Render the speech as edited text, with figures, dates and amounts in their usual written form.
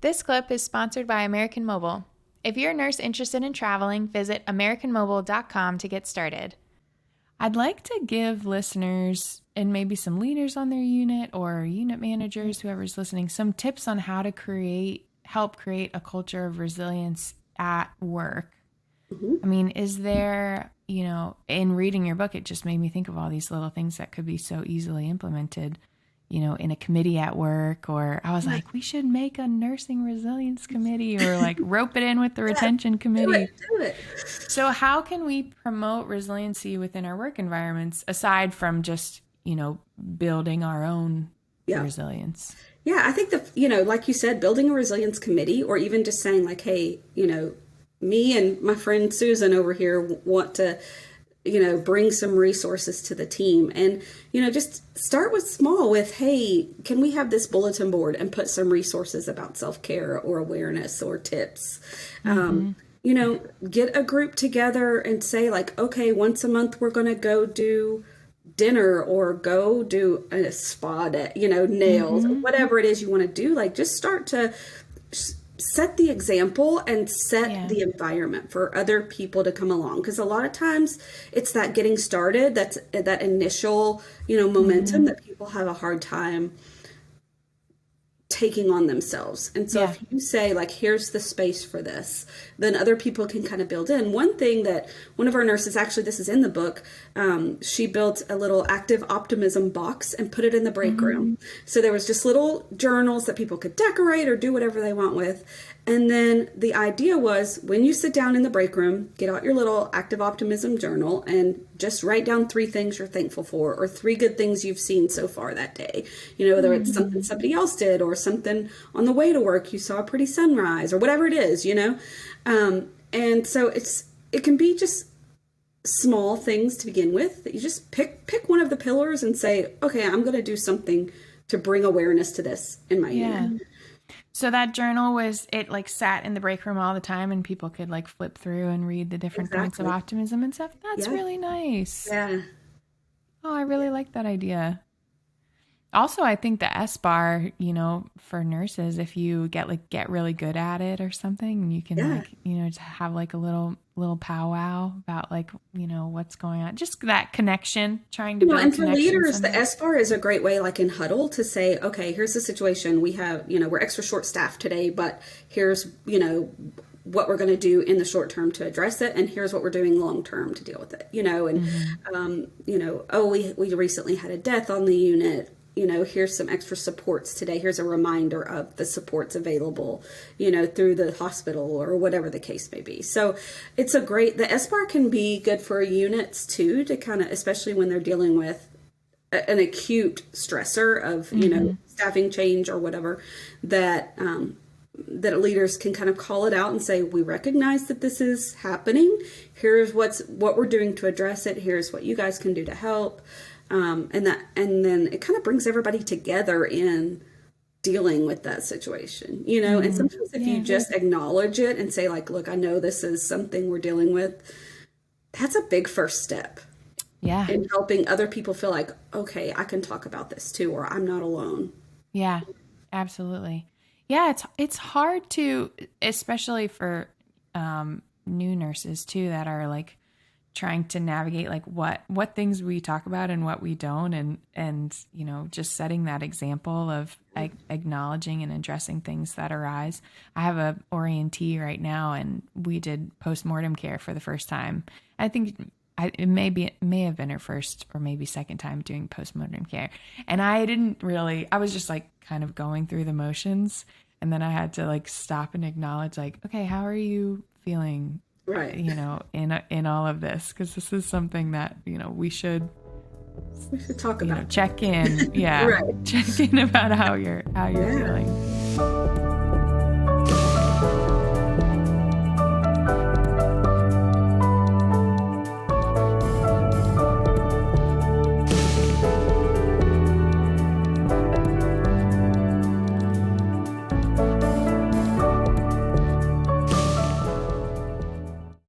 This clip is sponsored by American Mobile. If you're a nurse interested in traveling, visit AmericanMobile.com to get started. I'd like to give listeners and maybe some leaders on their unit or unit managers, whoever's listening, some tips on how to help create a culture of resilience at work. Mm-hmm. I mean, is there, in reading your book, it just made me think of all these little things that could be so easily implemented, in a committee at work, or I was like, we should make a nursing resilience committee or like rope it in with the retention committee. Do it. So how can we promote resiliency within our work environments aside from just, building our own resilience? Yeah, I think like you said, building a resilience committee, or even just saying like, hey, me and my friend Susan over here want to, bring some resources to the team. And, just start with small with, hey, can we have this bulletin board and put some resources about self-care or awareness or tips? Get a group together and say like, okay, once a month we're going to go do dinner or go do a spa day, nails, or whatever it is you want to do. Like, just start to set the example and set the environment for other people to come along. Because a lot of times it's that getting started, that's that initial, momentum that people have a hard time taking on themselves. And so if you say like, here's the space for this, then other people can kind of build in. One thing that one of our nurses, actually this is in the book, she built a little active optimism box and put it in the break room. So there was just little journals that people could decorate or do whatever they want with. And then the idea was, when you sit down in the break room, get out your little active optimism journal and just write down 3 things you're thankful for, or 3 good things you've seen so far that day. Whether it's something somebody else did, or something on the way to work, you saw a pretty sunrise, or whatever it is, and so it can be just small things to begin with, that you just pick one of the pillars and say, okay, I'm going to do something to bring awareness to this in my unit. So that journal it like sat in the break room all the time, and people could like flip through and read the different points of optimism and stuff. That's really nice. Yeah. Oh, I really like that idea. Also, I think the S bar, for nurses, if you get really good at it or something, you can just have like a little powwow about like, what's going on. Just that connection, trying to build and for connection. leaders, the S bar is a great way, like in huddle, to say, okay, here's the situation. We have, we're extra short staffed today, but here's, what we're going to do in the short term to address it, and here's what we're doing long term to deal with it. We recently had a death on the unit. Here's some extra supports today. Here's a reminder of the supports available, through the hospital or whatever the case may be. So it's the SBAR can be good for units too, to kind of, especially when they're dealing with an acute stressor of, staffing change or whatever, that leaders can kind of call it out and say, we recognize that this is happening. Here's what we're doing to address it. Here's what you guys can do to help. And then it kind of brings everybody together in dealing with that situation, and sometimes if you just acknowledge it and say like, look, I know this is something we're dealing with, that's a big first step. Yeah. In helping other people feel like, okay, I can talk about this too, or I'm not alone. Yeah, absolutely. Yeah. It's hard to, especially for, new nurses too, that are like trying to navigate like what things we talk about and what we don't, and just setting that example of acknowledging and addressing things that arise. I have a orientee right now, and we did postmortem care for the first time. I think it may have been her first or maybe second time doing postmortem care, and I was just like kind of going through the motions, and then I had to like stop and acknowledge like, okay, how are you feeling? Right. In all of this, because this is something that, we should talk about. Check in. Yeah. Right. Check in about how you're feeling.